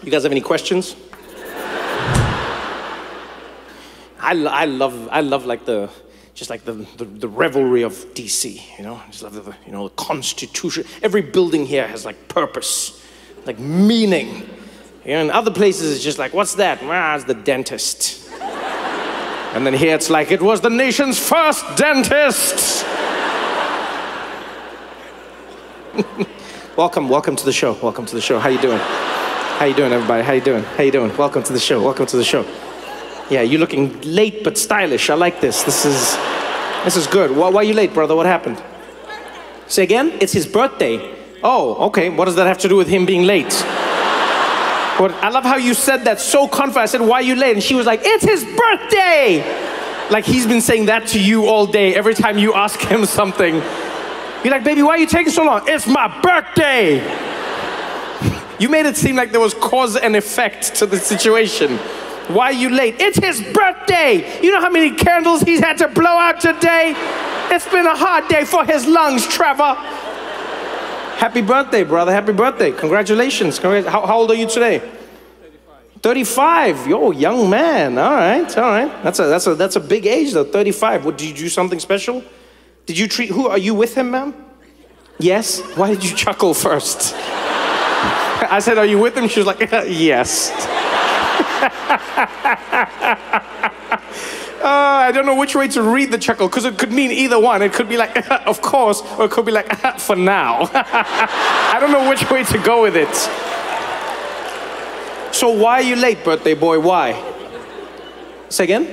You guys have any questions? I love like the revelry of DC, you know? I just love the, you know, the Constitution. Every building here has like purpose, like meaning. You know, in other places it's just like, what's that? Ah, it's the dentist. And then here it's like, it was the nation's first dentist. Welcome to the show. Welcome to the show. How you doing? How you doing, everybody? How you doing? How you doing? Welcome to the show. Welcome to the show. Yeah, you're looking late but stylish. I like this. This is good. Why are you late, brother? What happened? Say again? It's his birthday. Oh, okay. What does that have to do with him being late? But I love how you said that so confident. I said, why are you late? And she was like, it's his birthday. Like he's been saying that to you all day. Every time you ask him something, you're like, baby, why are you taking so long? It's my birthday. You made it seem like there was cause and effect to the situation. Why are you late? It's his birthday. You know how many candles he's had to blow out today? It's been a hard day for his lungs, Trevor. Happy birthday, brother. Happy birthday. Congratulations. How old are you today? 35. Yo, young man. All right, all right. That's a big age though, 35. What, did you do something special? Did you treat, who, are you with him, ma'am? Yes? Why did you chuckle first? I said, are you with him? She was like, yes. I don't know which way to read the chuckle, because it could mean either one. It could be like, of course, or it could be like, for now. I don't know which way to go with it. So why are you late, birthday boy? Why? Say again?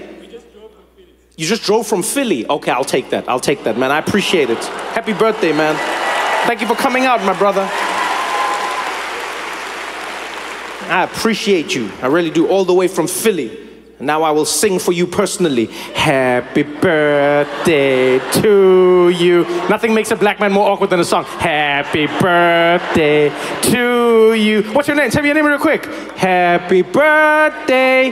You just drove from Philly? Okay, I'll take that. I'll take that, man. I appreciate it. Happy birthday, man. Thank you for coming out, my brother. I appreciate you. I really do. All the way from Philly. And now I will sing for you personally. Happy birthday to you. Nothing makes a black man more awkward than a song. Happy birthday to you. What's your name? Tell me your name real quick. Happy birthday.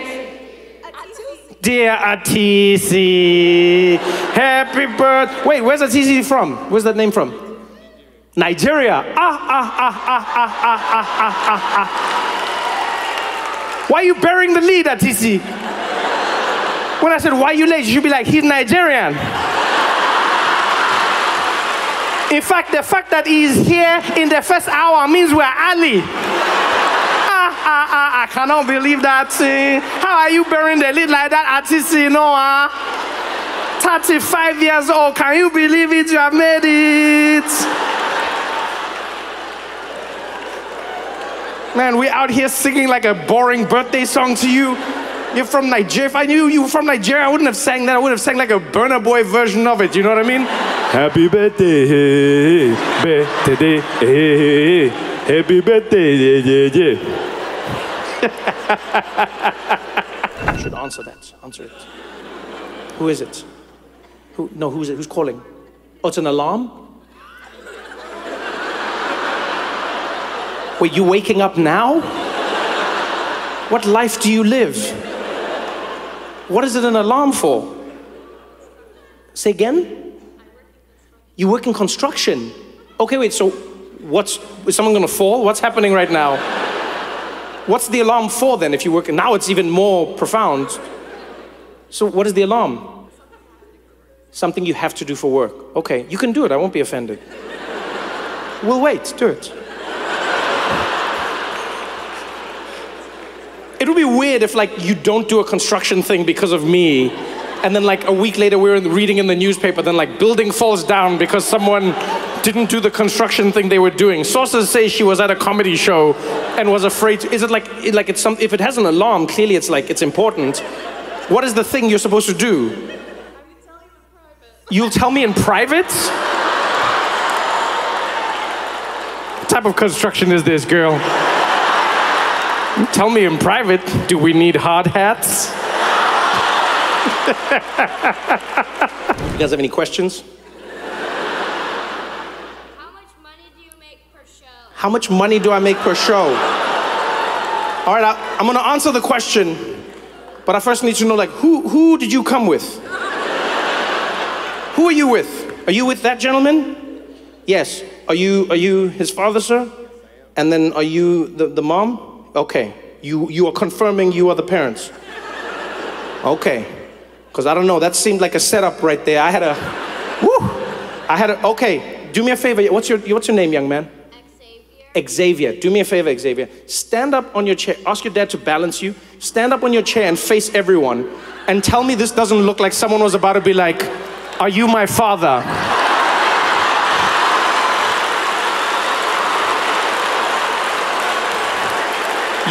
Dear Atisi, happy birthday. Wait, where's Atisi from? Where's that name from? Nigeria. Why are you burying the lead, Atisi? When I said, why are you late? You should be like, he's Nigerian. In fact, the fact that he's here in the first hour means we're Ali. I cannot believe that. How are you burying the lead like that, Atisi Noah? 35 years old, can you believe it? You have made it. Man, we're out here singing like a boring birthday song to you. You're from Nigeria. If I knew you were from Nigeria, I wouldn't have sang that. I would have sang like a Burna Boy version of it. You know what I mean? Happy birthday, birthday, happy birthday, yeah. You should answer that. Answer it. Who is it? Who? No, who's it? Who's calling? Oh, it's an alarm? Wait, you waking up now? What life do you live? What is it an alarm for? Say again? You work in construction. Okay, wait, so is someone gonna fall? What's happening right now? What's the alarm for then if you work? Now it's even more profound. So what is the alarm? Something you have to do for work. Okay, you can do it, I won't be offended. We'll wait, do it. It would be weird if like you don't do a construction thing because of me, and then like a week later we're reading in the newspaper, then like building falls down because someone didn't do the construction thing they were doing. Sources say she was at a comedy show and was afraid to, is it like it's some, if it has an alarm, clearly it's like, it's important. What is the thing you're supposed to do? You'll tell me in private? What type of construction is this, girl? Tell me in private, do we need hard hats? You guys have any questions? How much money do you make per show? How much money do I make per show? All right, I'm gonna answer the question, but I first need to know, like, who did you come with? Who are you with? Are you with that gentleman? Yes. Are you his father, sir? And then are you the mom? Okay. You are confirming you are the parents. Okay. Because I don't know, that seemed like a setup right there. Okay, do me a favor. What's your name, young man? Xavier. Do me a favor, Xavier. Stand up on your chair. Ask your dad to balance you. Stand up on your chair and face everyone. And tell me this doesn't look like someone was about to be like, are you my father?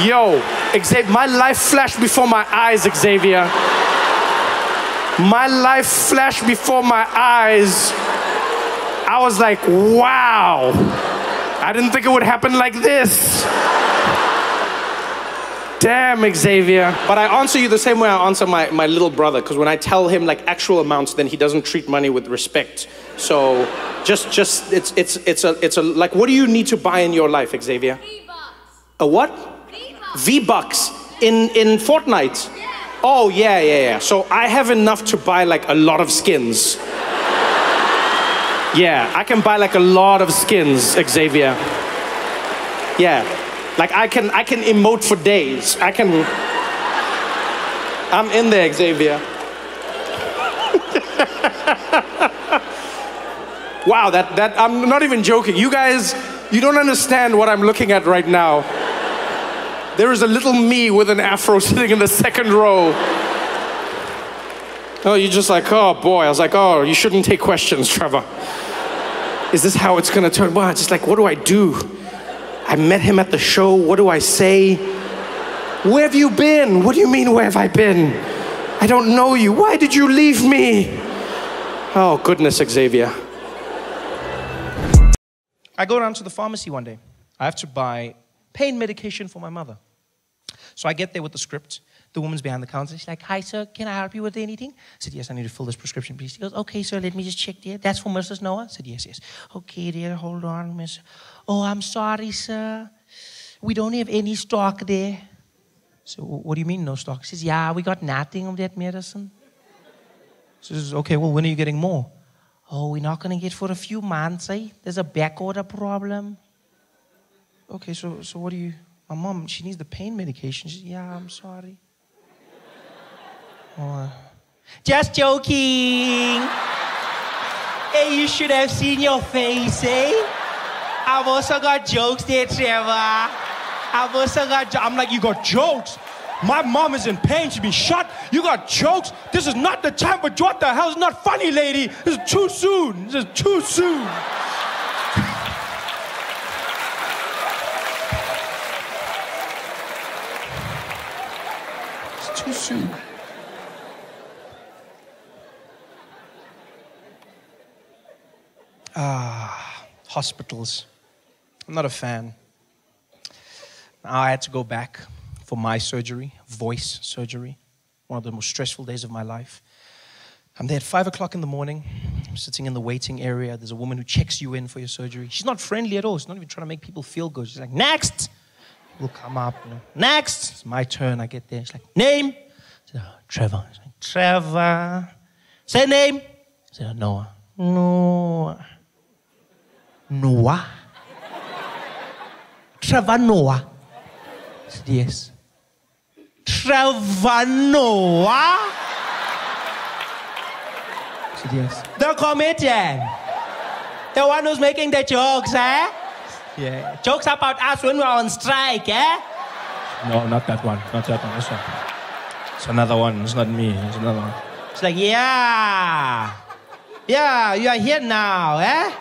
Yo, Xavier, my life flashed before my eyes, Xavier. My life flashed before my eyes. I was like, wow. I didn't think it would happen like this. Damn, Xavier. But I answer you the same way I answer my little brother, because when I tell him like actual amounts, then he doesn't treat money with respect. So it's a like, what do you need to buy in your life, Xavier? V-Bucks. A what? V-Bucks. V-Bucks in Fortnite? Yeah. Oh, yeah. So I have enough to buy like a lot of skins. Yeah, I can buy like a lot of skins, Xavier. Yeah, like I can emote for days. I'm in there, Xavier. Wow, that I'm not even joking. You guys, you don't understand what I'm looking at right now. There is a little me with an afro sitting in the second row. Oh, you're just like, oh boy. I was like, oh, you shouldn't take questions, Trevor. Is this how it's gonna turn? Well, just like, what do I do? I met him at the show. What do I say? Where have you been? What do you mean, where have I been? I don't know you. Why did you leave me? Oh, goodness, Xavier. I go down to the pharmacy one day. I have to buy pain medication for my mother. So I get there with the script. The woman's behind the counter. She's like, hi, sir, can I help you with anything? I said, yes, I need to fill this prescription, please. She goes, okay, sir, let me just check there. That's for Mrs. Noah? I said, yes. Okay, dear, hold on, miss. Oh, I'm sorry, sir. We don't have any stock there. So what do you mean, no stock? She says, yeah, we got nothing of that medicine. She says, okay, well, when are you getting more? Oh, we're not going to get for a few months, eh? There's a back order problem. Okay, so what do you... My mom, she needs the pain medication. She says, yeah, I'm sorry. Oh, just joking. Hey, you should have seen your face, eh? I've also got jokes there, Trevor. I'm like, you got jokes? My mom is in pain. She's been shot. You got jokes? This is not the time, but what the hell is not funny, lady? This is too soon. This is too soon. It's too soon. Hospitals. I'm not a fan. I had to go back for my surgery, voice surgery, one of the most stressful days of my life. I'm there at 5 o'clock in the morning. I'm sitting in the waiting area. There's a woman who checks you in for your surgery. She's not friendly at all. She's not even trying to make people feel good. She's like, next. People come up, you know, next. It's my turn. I get there. She's like, name? I said, oh, Trevor. She's like, Trevor. Say name. I said, Noah. Noah. Noah? Trevor Noah? I said, yes. Trevor Noah? I said, yes. The comedian. The one who's making the jokes, eh? Yeah. Jokes about us when we're on strike, eh? No, not that one. Not that one. This one. It's another one. It's not me. It's another one. It's like, yeah. Yeah, you are here now, eh?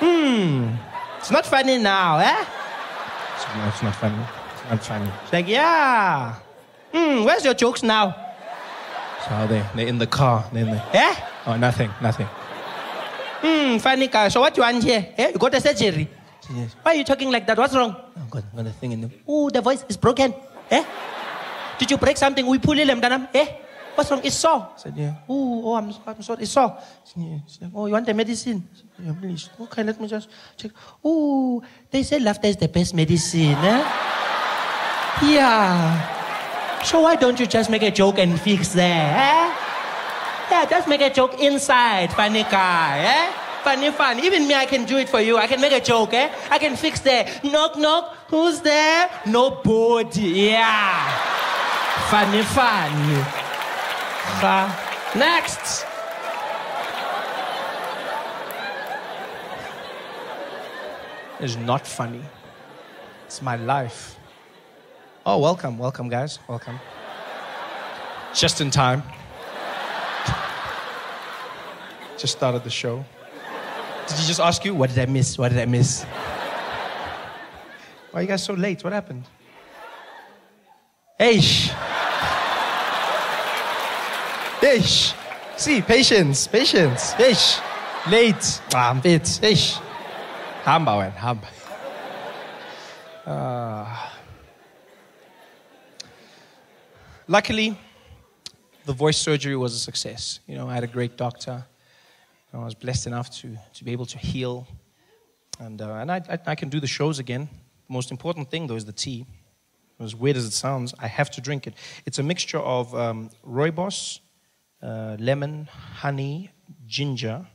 It's not funny now, eh? No, it's not funny. It's not funny. It's like, yeah. Where's your jokes now? So they're in the car. They're in the... Eh? Oh, nothing. Funny guy. So what you want here? Eh? You got a surgery? Yes. Why are you talking like that? What's wrong? Oh, got a thing in them. Oh, the voice is broken. Eh? Did you break something? We pull them. Eh? What's wrong? It's sore. I said, yeah. Oh, I'm sorry. It's sore. Yeah. Like, oh, you want the medicine? I said, yeah, please. Okay, let me just check. Oh, they say laughter is the best medicine, eh? Yeah. So why don't you just make a joke and fix there, eh? Yeah, just make a joke inside, funny guy, eh? Fun. Even me, I can do it for you. I can make a joke, eh? I can fix that. Knock, knock. Who's there? Nobody. Yeah. Fun. Next. It's not funny. It's my life. Oh, welcome, guys. Welcome. Just in time. Just started the show. Did he just ask you, what did I miss? Why are you guys so late? What happened? Eish. See, patience. Eish. Late. I'm bit. Eish. Hamba. Luckily, the voice surgery was a success. You know, I had a great doctor. I was blessed enough to be able to heal. And I can do the shows again. The most important thing, though, is the tea. As weird as it sounds, I have to drink it. It's a mixture of rooibos, lemon, honey, ginger,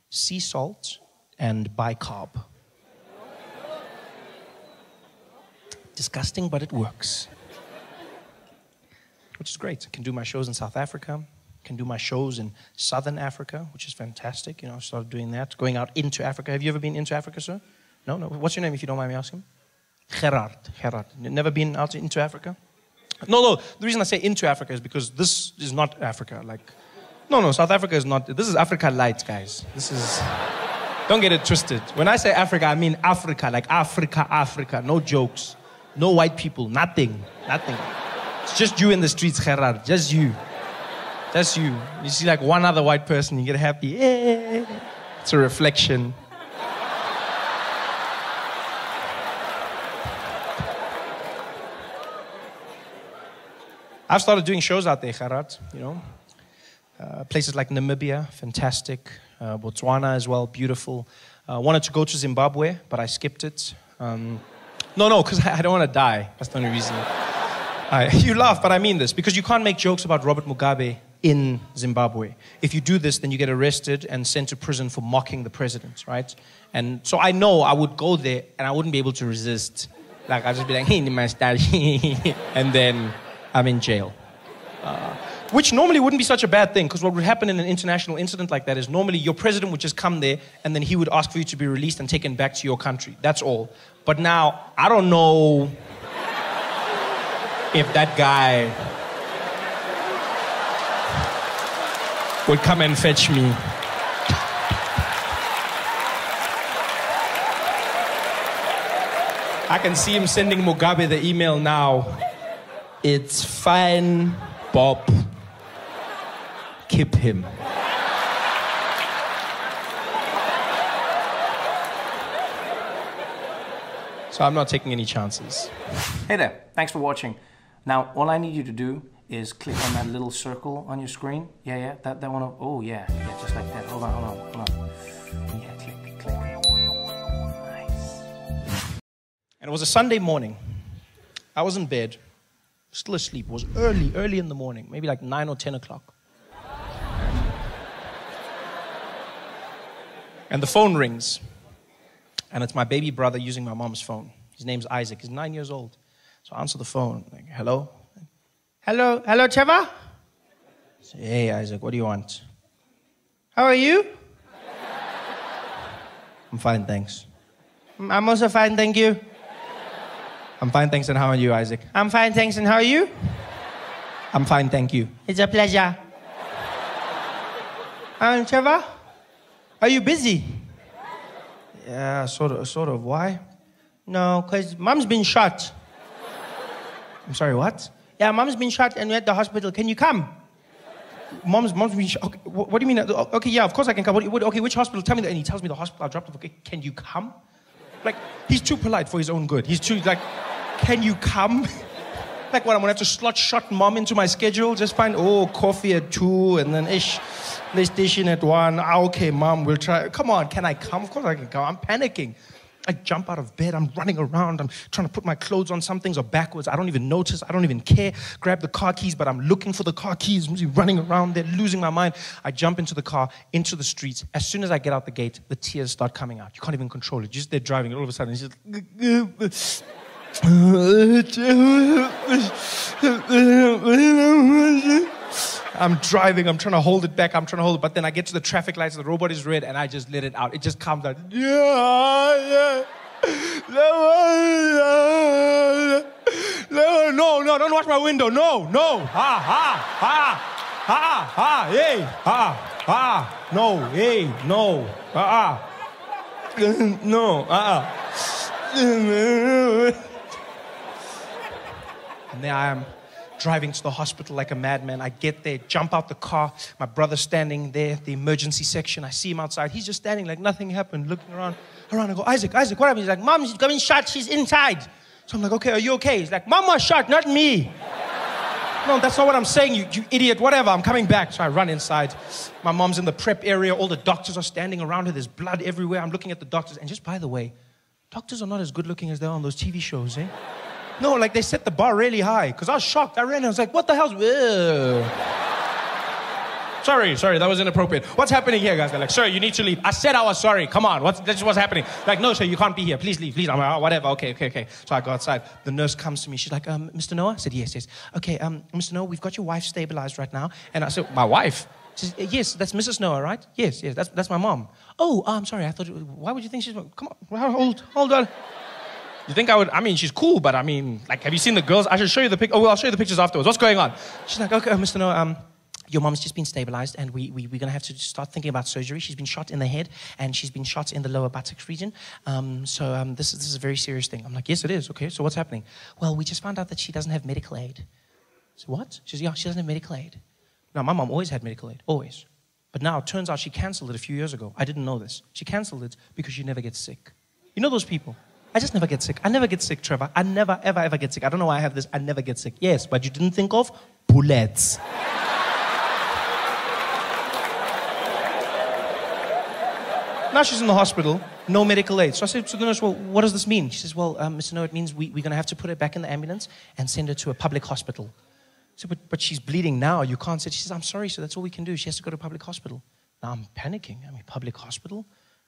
sea salt, and bicarb. Disgusting, but it works. Which is great. I can do my shows in South Africa. I can do my shows in Southern Africa, which is fantastic. You know, I started doing that, going out into Africa. Have you ever been into Africa, sir? No? What's your name, if you don't mind me asking? Gerard. Never been out into Africa? No. The reason I say into Africa is because this is not Africa. No, South Africa is not. This is Africa light, guys. This is... Don't get it twisted. When I say Africa, I mean Africa. Like Africa. No jokes. No white people. Nothing. It's just you in the streets, Gerard. Just you. You see like one other white person, you get happy. Yeah. It's a reflection. I've started doing shows out there, Gerard, you know. Places like Namibia, fantastic. Botswana as well, beautiful. Wanted to go to Zimbabwe, but I skipped it. No, because I don't want to die. That's the only reason. You laugh, but I mean this, because you can't make jokes about Robert Mugabe in Zimbabwe. If you do this, then you get arrested and sent to prison for mocking the president, right? And so I know I would go there and I wouldn't be able to resist. Like, I'd just be like, hey, my style, and then I'm in jail. Which normally wouldn't be such a bad thing, because what would happen in an international incident like that is normally your president would just come there and then he would ask for you to be released and taken back to your country. That's all. But now, I don't know if that guy would come and fetch me. I can see him sending Mugabe the email now. It's fine, Bob. Keep him. So I'm not taking any chances. Hey there, thanks for watching. Now, all I need you to do is click on that little circle on your screen. Yeah, that one. Oh, yeah, just like that. Hold on. Yeah, click. Nice. And it was a Sunday morning. I was in bed, still asleep. It was early in the morning, maybe like 9 or 10 o'clock. And the phone rings. And it's my baby brother using my mom's phone. His name's Isaac. He's 9 years old. So I answer the phone. Like, hello? Hello, Trevor? I say, hey, Isaac, what do you want? How are you? I'm fine, thanks. I'm also fine, thank you. I'm fine, thanks, and how are you, Isaac? I'm fine, thanks, and how are you? I'm fine, thank you. It's a pleasure. Trevor? Are you busy? Yeah, sort of. Why? No, because Mom's been shot. I'm sorry, what? Yeah, Mom's been shot and we're at the hospital. Can you come? Mom's been shot. Okay, what do you mean? Okay, yeah, of course I can come. Okay, which hospital? Tell me that. And he tells me the hospital. I dropped off. Okay, can you come? Like, he's too polite for his own good. He's too, like, can you come? Like, what, I'm going to have to shot Mom into my schedule? Just find, coffee at 2 and then PlayStation at 1. Okay, Mom, we'll try. Come on, can I come? Of course I can come. I'm panicking. I jump out of bed. I'm running around. I'm trying to put my clothes on. Some things are backwards. I don't even notice. I don't even care. Grab the car keys, but I'm looking for the car keys. I'm running around there, losing my mind. I jump into the car, into the streets. As soon as I get out the gate, the tears start coming out. You can't even control it. You're just there driving. All of a sudden, it's just... I'm driving, I'm trying to hold it back, but then I get to the traffic lights, the robot is red, and I just let it out. It just comes out. No, don't watch my window. No. Hey, no, hey, no, no, And there I am, driving to the hospital like a madman. I get there, jump out the car. My brother's standing there, the emergency section. I see him outside. He's just standing like nothing happened, looking around. I go, Isaac, what happened? He's like, Mom, she's getting shot. She's inside. So I'm like, okay, are you okay? He's like, Mom was shot, not me. No, that's not what I'm saying, you idiot. Whatever, I'm coming back. So I run inside. My mom's in the prep area. All the doctors are standing around her. There's blood everywhere. I'm looking at the doctors. And just by the way, doctors are not as good looking as they are on those TV shows, eh? No, like they set the bar really high. Because I was shocked. I ran and I was like, what the hell's... Sorry, that was inappropriate. What's happening here, guys? They're like, sir, you need to leave. I said I was sorry. Come on, that's what's happening. Like, no, sir, you can't be here. Please leave, please. I'm like, oh, whatever, okay. So I go outside. The nurse comes to me. She's like, Mr. Noah? I said, yes. Okay, Mr. Noah, we've got your wife stabilized right now. And I said, my wife? She says, yes, that's Mrs. Noah, right? Yes, that's my mom. Oh, I'm sorry. I thought, why would you think she's... Come on, hold on. You think I would... I mean, she's cool, but I mean, like, have you seen the girls? I should show you the pictures. Oh, well, I'll show you the pictures afterwards. What's going on? She's like, okay, Mr. Noah, your mom's just been stabilized, and we're going to have to start thinking about surgery. She's been shot in the head, and she's been shot in the lower buttocks region. This is a very serious thing. I'm like, yes, it is. Okay, so what's happening? Well, we just found out that she doesn't have medical aid. So what? She says, yeah, she doesn't have medical aid. Now, my mom always had medical aid, always. But now, it turns out she canceled it a few years ago. I didn't know this. She canceled it because she never gets sick. You know those people? I just never get sick. I never get sick, Trevor. I never, ever get sick. I don't know why I have this. I never get sick. Yes, but you didn't think of bullets. Now she's in the hospital, no medical aid. So I said to the nurse, well, what does this mean? She says, well, Mr. Noah, it means we're going to have to put her back in the ambulance and send her to a public hospital. I said, but she's bleeding now. You can't say. She says, I'm sorry, so that's all we can do. She has to go to a public hospital. Now I'm panicking. I mean, public hospital?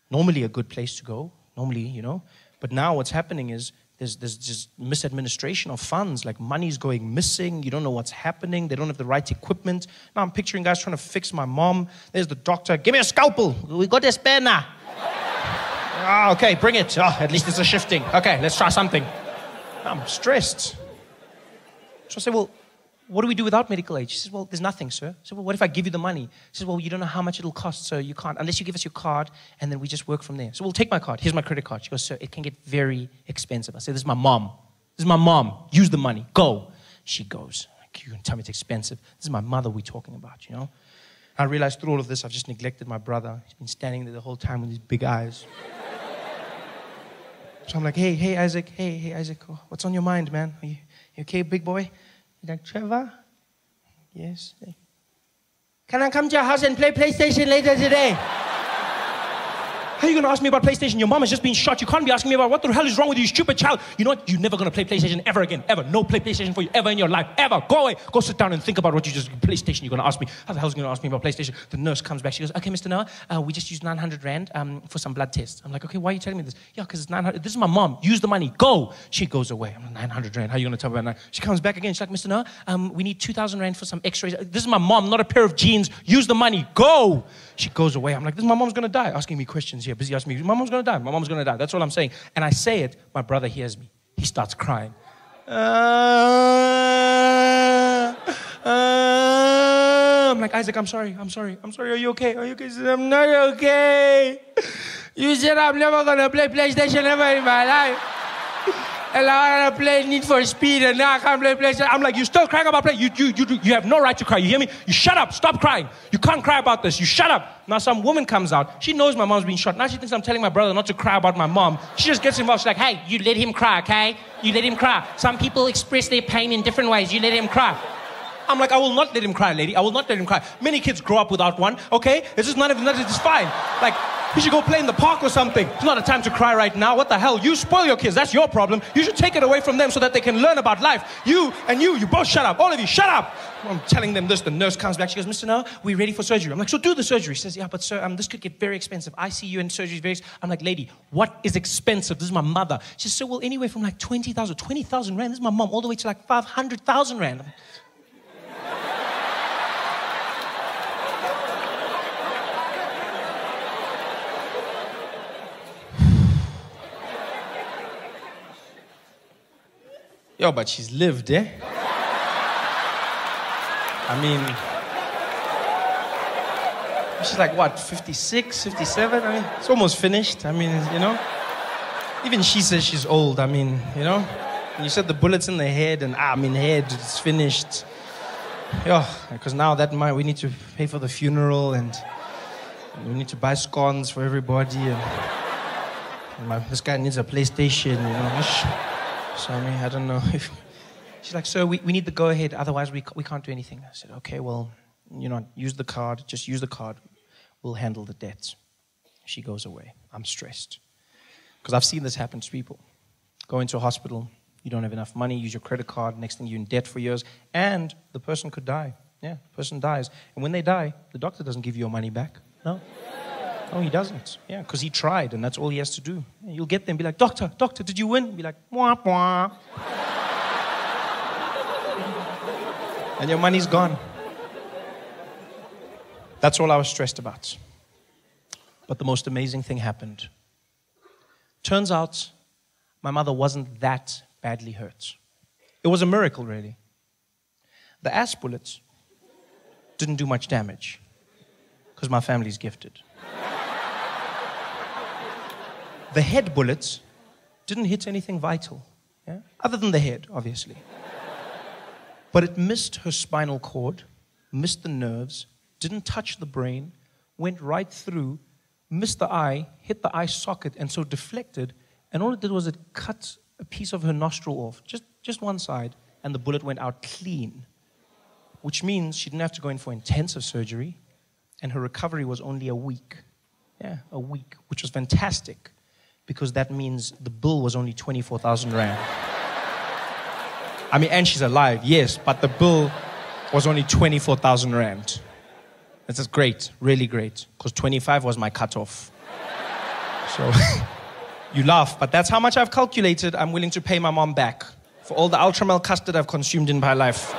Normally a good place to go. Normally, you know. But now what's happening is there's just misadministration of funds, like money's going missing, you don't know what's happening, they don't have the right equipment. Now I'm picturing guys trying to fix my mom. There's the doctor, give me a scalpel, we got a spare now. Okay, bring it. At least it's a shifting. Okay, let's try something. I'm stressed. So I say, well, what do we do without medical aid? She says, well, there's nothing, sir. I said, well, what if I give you the money? She says, well, you don't know how much it'll cost, so you can't, unless you give us your card, and then we just work from there. So we'll take my card. Here's my credit card. She goes, sir, it can get very expensive. I said, this is my mom. This is my mom. Use the money. Go. She goes, like, you can tell me it's expensive. This is my mother we're talking about, you know? I realized through all of this, I've just neglected my brother. He's been standing there the whole time with his big eyes. So I'm like, hey, Isaac. Hey, Isaac. What's on your mind, man? Are you okay, big boy? He's like, Trevor? Yes. Can I come to your house and play PlayStation later today? How are you going to ask me about PlayStation? Your mom has just been shot. You can't be asking me about what the hell is wrong with you, stupid child. You know what? You're never going to play PlayStation ever again. Ever. No play PlayStation for you ever in your life. Ever. Go away. Go sit down and think about what you just... PlayStation you're going to ask me. How the hell is you going to ask me about PlayStation? The nurse comes back. She goes, okay, Mr. Noah, we just used 900 Rand for some blood tests. I'm like, okay, why are you telling me this? Yeah, because it's 900. This is my mom. Use the money. Go. She goes away. I'm like, 900 Rand. How are you going to tell me about that? She comes back again. She's like, Mr. Noah, we need 2,000 Rand for some x-rays. This is my mom, not a pair of jeans. Use the money. Go. She goes away. I'm like, this is my mom's going to die. Asking me questions here. Busy asking me, my mom's going to die. My mom's going to die. That's all I'm saying. And I say it. My brother hears me. He starts crying. I'm like, Isaac, I'm sorry. Are you okay? He said, I'm not okay. You said I'm never going to play PlayStation ever in my life. And I want to play Need for Speed, and now I can't play PlayStation. I'm like, you still crying about play? You have no right to cry. You hear me? You shut up. Stop crying. You can't cry about this. You shut up. Now some woman comes out. She knows my mom's been shot. Now she thinks I'm telling my brother not to cry about my mom. She just gets involved. She's like, hey, you let him cry, okay? You let him cry. Some people express their pain in different ways. You let him cry. I'm like, I will not let him cry, lady. I will not let him cry. Many kids grow up without one, okay? It's just none of it. It's fine. Like, You should go play in the park or something. It's not a time to cry right now. What the hell? You spoil your kids. That's your problem. You should take it away from them so that they can learn about life. You both shut up. All of you, shut up. I'm telling them this. The nurse comes back. She goes, Mr. Noah, we're ready for surgery. I'm like, so do the surgery. She says, yeah, but sir, this could get very expensive. ICU and surgery is very expensive. I'm like, lady, what is expensive? This is my mother. She says, so well, anywhere from like 20,000 rand. This is my mom, all the way to like 500,000 rand. Yo, but she's lived, eh? I mean, she's like, what, 56, 57? I mean, it's almost finished. I mean, you know? Even she says she's old. I mean, you know? And you said the bullets in the head, and head, it's finished. Yo, because now we need to pay for the funeral, and we need to buy scones for everybody, and this guy needs a PlayStation, you know? So, I mean, I don't know if... She's like, sir, we need the go-ahead, otherwise we can't do anything. I said, okay, well, you know, use the card, just use the card. We'll handle the debts. She goes away. I'm stressed. Because I've seen this happen to people. Go into a hospital, you don't have enough money, use your credit card, next thing you're in debt for years, and the person could die. Yeah, the person dies. And when they die, the doctor doesn't give you your money back. No. No, he doesn't. Yeah, because he tried, and that's all he has to do. You'll get there and be like, doctor, did you win? Be like, wah, wah. And your money's gone. That's all I was stressed about. But the most amazing thing happened. Turns out, my mother wasn't that badly hurt. It was a miracle, really. The ass bullets didn't do much damage, because my family's gifted. The head bullets didn't hit anything vital, yeah? Other than the head, obviously. But it missed her spinal cord, missed the nerves, didn't touch the brain, went right through, missed the eye, hit the eye socket, and so deflected, and all it did was it cut a piece of her nostril off, just one side, and the bullet went out clean, which means she didn't have to go in for intensive surgery, and her recovery was only a week. Yeah, a week, which was fantastic, because that means the bill was only 24,000 rand. I mean, and she's alive, yes, but the bill was only 24,000 rand. This is great, really great, because 25 was my cutoff. So, you laugh, but that's how much I've calculated I'm willing to pay my mom back for all the ultramel custard I've consumed in my life.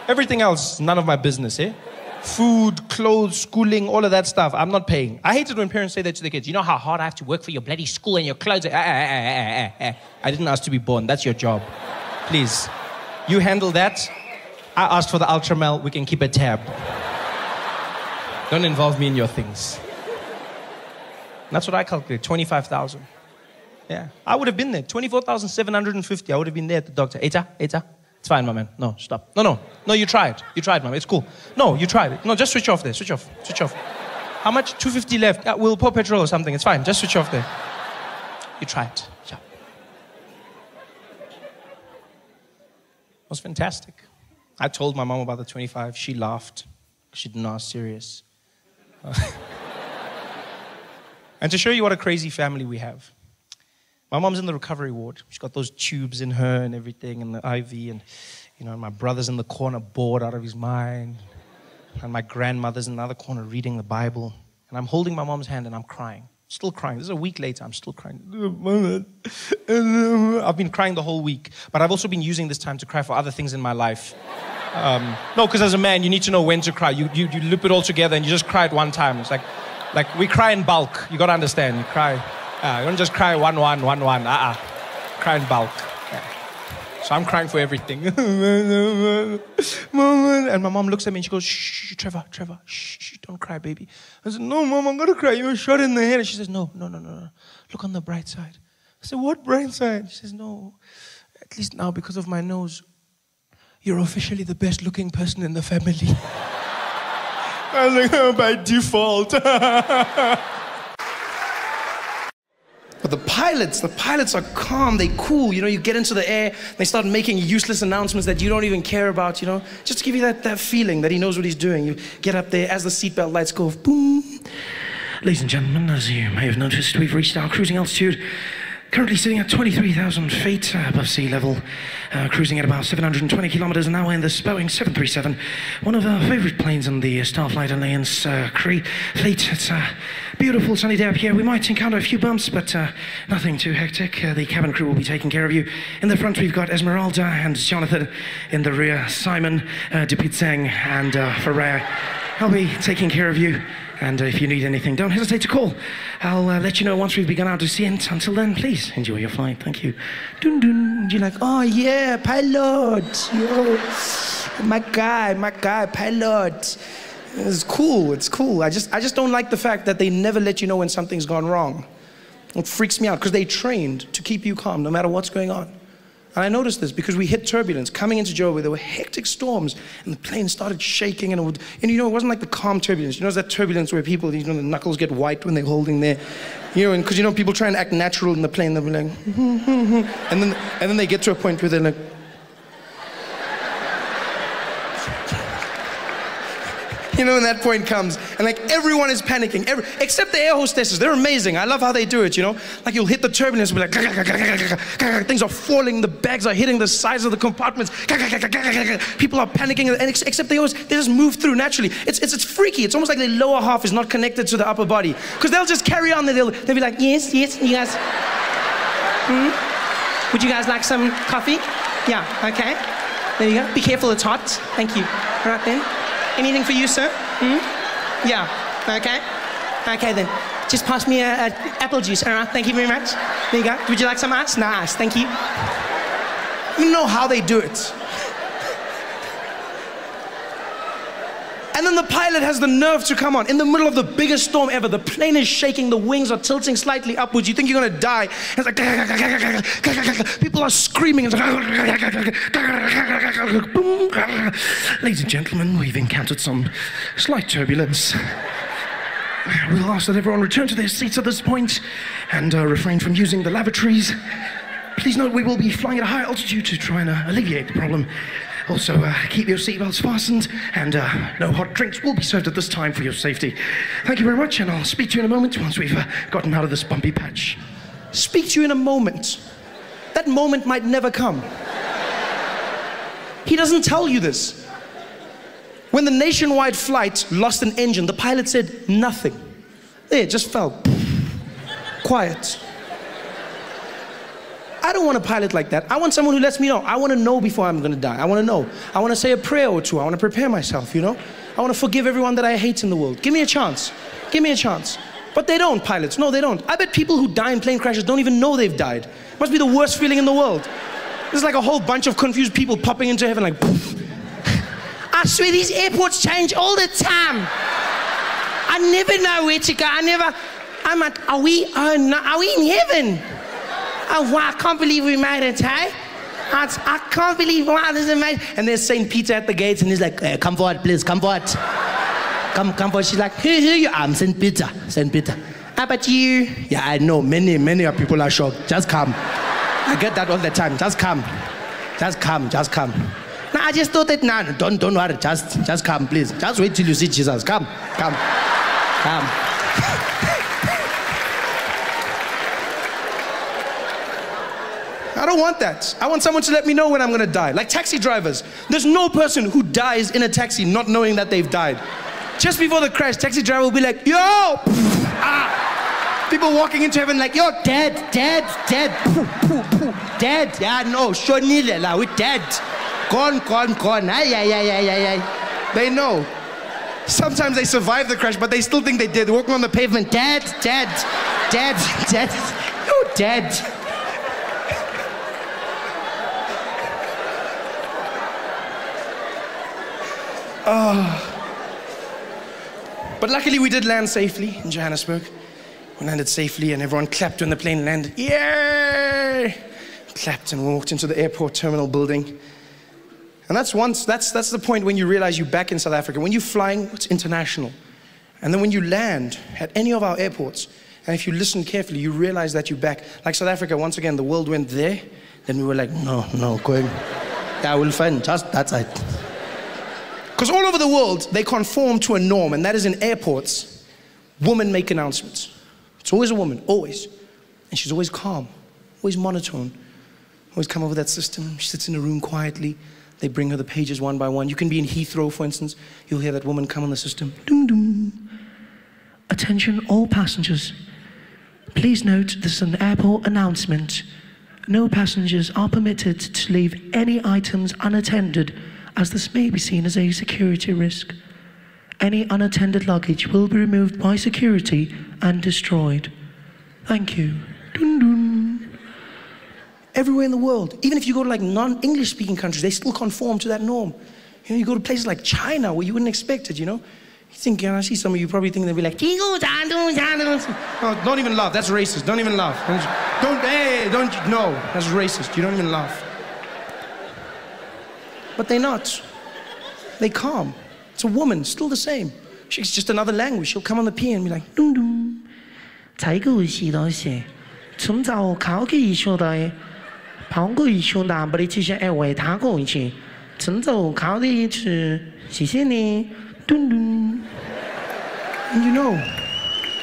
Everything else, none of my business, eh? Food, clothes, schooling, all of that stuff, I'm not paying. I hate it when parents say that to their kids. You know how hard I have to work for your bloody school and your clothes? I didn't ask to be born. That's your job. Please. You handle that. I asked for the ultramel. We can keep a tab. Don't involve me in your things. And that's what I calculate, 25,000. Yeah. I would have been there. 24,750. I would have been there at the doctor. Eta. It's fine, my man. No, stop. No, you tried. You tried, mom. It's cool. No, you tried it. No, just switch off there. Switch off. How much? 250 left. Yeah, we'll pour petrol or something. It's fine. Just switch off there. You tried. Yeah. It was fantastic. I told my mom about the 25. She laughed. She didn't know I was serious. And to show you what a crazy family we have, my mom's in the recovery ward. She's got those tubes in her and everything, and the IV, and you know, my brother's in the corner bored out of his mind, and my grandmother's in the other corner reading the Bible, and I'm holding my mom's hand and I'm crying, still crying. This is a week later, I'm still crying. I've been crying the whole week, but I've also been using this time to cry for other things in my life. No, because as a man, you need to know when to cry. You loop it all together and you just cry at one time. It's like we cry in bulk. You got to understand. You cry. You don't just cry one. Cry in bulk. Yeah. So I'm crying for everything. And my mom looks at me and she goes, shh, Trevor, shh, don't cry, baby. I said, no, mom, I'm going to cry. You were shot in the head. And she says, no. Look on the bright side. I said, what bright side? She says, no, at least now because of my nose, you're officially the best looking person in the family. I was like, oh, by default. But the pilots are calm, they cool, you know, you get into the air, they start making useless announcements that you don't even care about, you know, just to give you that feeling that he knows what he's doing. You get up there, as the seatbelt lights go, boom, Ladies and gentlemen, as you may have noticed, we've reached our cruising altitude. Currently sitting at 23,000 feet above sea level, cruising at about 720 kilometers an hour in this Boeing 737, one of our favorite planes in the Starflight Alliance fleet. It's a beautiful sunny day up here. We might encounter a few bumps, but nothing too hectic. The cabin crew will be taking care of you. In the front, we've got Esmeralda and Jonathan. In the rear, Simon, Dupitsang, and Ferrer. I'll be taking care of you. And if you need anything, don't hesitate to call. I'll let you know once we've begun our descent. Until then, please enjoy your flight. Thank you. Dun dun. You're like, oh yeah, pilot. Yo, my guy, pilot. It's cool. It's cool. I just don't like the fact that they never let you know when something's gone wrong. It freaks me out because they trained to keep you calm no matter what's going on. And I noticed this because we hit turbulence. Coming into Joburg, there were hectic storms, and the plane started shaking, and it wasn't like the calm turbulence. It's that turbulence where people, the knuckles get white when they're holding their, and because people try and act natural in the plane, they'll be like, and then they get to a point where they're like, when that point comes, and like everyone is panicking, except the air hostesses. They're amazing. I love how they do it, Like you'll hit the turbulence, be like, things are falling, the bags are hitting the sides of the compartments, people are panicking, and except they just move through naturally. It's freaky. It's almost like the lower half is not connected to the upper body, because they'll just carry on. They'll be like, yes, you guys, would you guys like some coffee? Yeah, okay. There you go. Be careful, it's hot. Thank you. All right then. Anything for you, sir? Yeah, okay. Okay then, just pass me a apple juice, all right, thank you very much. There you go. Would you like some ice? No ice, thank you. You know how they do it. And then the pilot has the nerve to come on in the middle of the biggest storm ever. The plane is shaking, the wings are tilting slightly upwards. You think you're gonna die. It's like, people are screaming. It's like, ladies and gentlemen, we've encountered some slight turbulence. We'll ask that everyone return to their seats at this point and refrain from using the lavatories. Please note we will be flying at a high altitude to try and alleviate the problem. Also, keep your seatbelts fastened, and no hot drinks will be served at this time for your safety. Thank you very much, and I'll speak to you in a moment once we've gotten out of this bumpy patch. Speak to you in a moment. That moment might never come. He doesn't tell you this. When the nationwide flight lost an engine, the pilot said nothing. It just fell. Quiet. I don't want a pilot like that. I want someone who lets me know. I want to know before I'm going to die. I want to know. I want to say a prayer or two. I want to prepare myself, I want to forgive everyone that I hate in the world. Give me a chance. Give me a chance. But they don't, pilots. No, they don't. I bet people who die in plane crashes don't even know they've died. Must be the worst feeling in the world. There's like a whole bunch of confused people popping into heaven like, poof. I swear these airports change all the time. I never know where to go. I'm like, are we in heaven? Oh, wow, I can't believe we made it, hey? I can't believe, wow, this is amazing. And there's St. Peter at the gates, and he's like, come forward, please, come forward. Come forward. She's like, who you are? I'm St. Peter. How about you? Yeah, I know, many people are shocked. Just come. I get that all the time. Just come. No, I just thought that, no, don't worry, just come, please. Just wait till you see Jesus. Come. I don't want that. I want someone to let me know when I'm gonna die. Like taxi drivers. There's no person who dies in a taxi not knowing that they've died. Just before the crash, taxi driver will be like, yo! People walking into heaven like, yo, dead. Dead. Yeah, no, Shonile, we're dead. Gone. Ay. They know. Sometimes they survive the crash, but they still think they did. They're walking on the pavement, dead. You're dead. But luckily we did land safely in Johannesburg. We landed safely and everyone clapped when the plane landed. Yay! Clapped and walked into the airport terminal building. And that's the point when you realize you're back in South Africa. When you're flying, it's international. And then when you land at any of our airports, and if you listen carefully, you realize that you're back. Like South Africa, once again, the world went there. Then we were like, no, going. Yeah, we'll find just that side. Because all over the world, they conform to a norm, and that is in airports. women make announcements. It's always a woman, always. And she's always calm, always monotone. Always come over that system. She sits in a room quietly. They bring her the pages one by one. You can be in Heathrow, for instance. You'll hear that woman come on the system. Doom, doom. Attention all passengers. Please note this is an airport announcement. No passengers are permitted to leave any items unattended, as this may be seen as a security risk. Any unattended luggage will be removed by security and destroyed. Thank you. Dun, dun. Everywhere in the world, even if you go to like non-English speaking countries, they still conform to that norm. You know, you go to places like China where you wouldn't expect it, you know? You think, I see some of you probably think they'll be like, no, don't even laugh, that's racist, don't even laugh. No, that's racist, you don't even laugh. But they're not. They calm. It's a woman, still the same. She's just another language. She'll come on the piano and be like, dum dum. And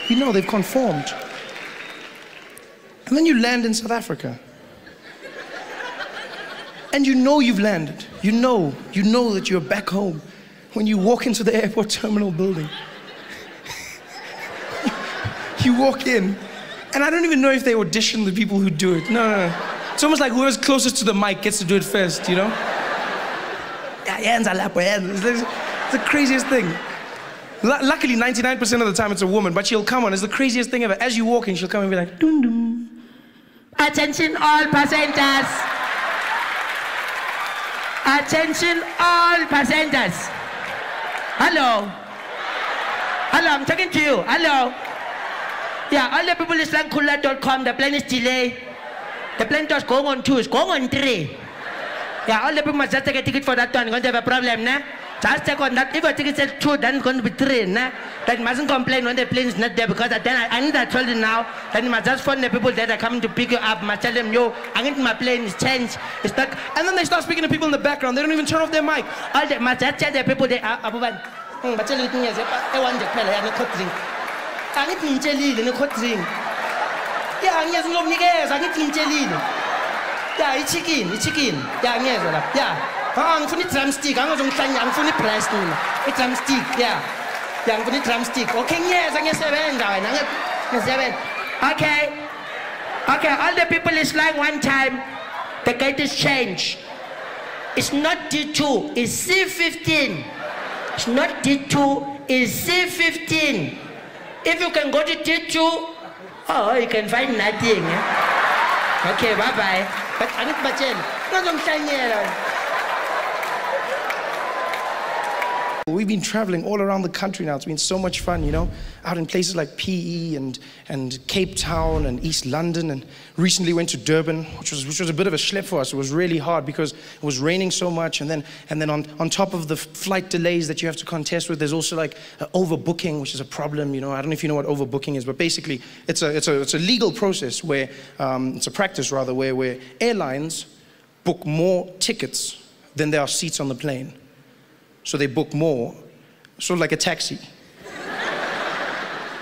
you know they've conformed. And then you land in South Africa. And you know you've landed. You know that you're back home. When you walk into the airport terminal building, you walk in, and I don't even know if they audition the people who do it. No. It's almost like whoever's closest to the mic gets to do it first, you know? It's the craziest thing. Luckily, 99% of the time it's a woman, but she'll come on. It's the craziest thing ever. As you walk in, she'll come and be like, dum dum. Attention all passengers. Attention all passengers. Hello. Hello, I'm talking to you. Hello. Yeah, all the people islamkula.com, the plane is delayed. The plane was going on 2, it's going on 3. Yeah, all the people must just take a ticket for that one. Going to have a problem, nah? Just take on that. If a ticket says 2, then it's going to be 3, nah? That mustn't complain when the plane is not there, because then I need to tell you now, then you must just phone the people that are coming to pick you up, must tell them, yo, I need my plane is changed. It's not. And then they start speaking to people in the background. They don't even turn off their mic. All they must just tell the people they are abuban. But tell you things, I want to tell you, I'm not drink. I need to tell you, I'm not drink. Yeah, I'm just not niggas, I need to tell you. Yeah, it's chicken. Yeah, yeah. I'm for the drumstick, I'm for the press. It's drumstick, yeah. Yeah, I'm for the drumstick. Okay, yes, I'm 7. Okay, all the people is like one time, the gate is changed. It's not D2, it's C15. It's not D2, it's C15. If you can go to D2, oh, you can find nothing. Eh? Okay, bye-bye. But I need my chain. We've been traveling all around the country now. It's been so much fun, you know, out in places like PE and Cape Town and East London, and recently went to Durban, which was a bit of a schlep for us. It was really hard because it was raining so much, and then on top of the flight delays that you have to contest with, there's also like overbooking, which is a problem. You know, I don't know if you know what overbooking is, but basically it's a legal process where it's a practice rather where airlines book more tickets than there are seats on the plane. So they book more, sort of like a taxi.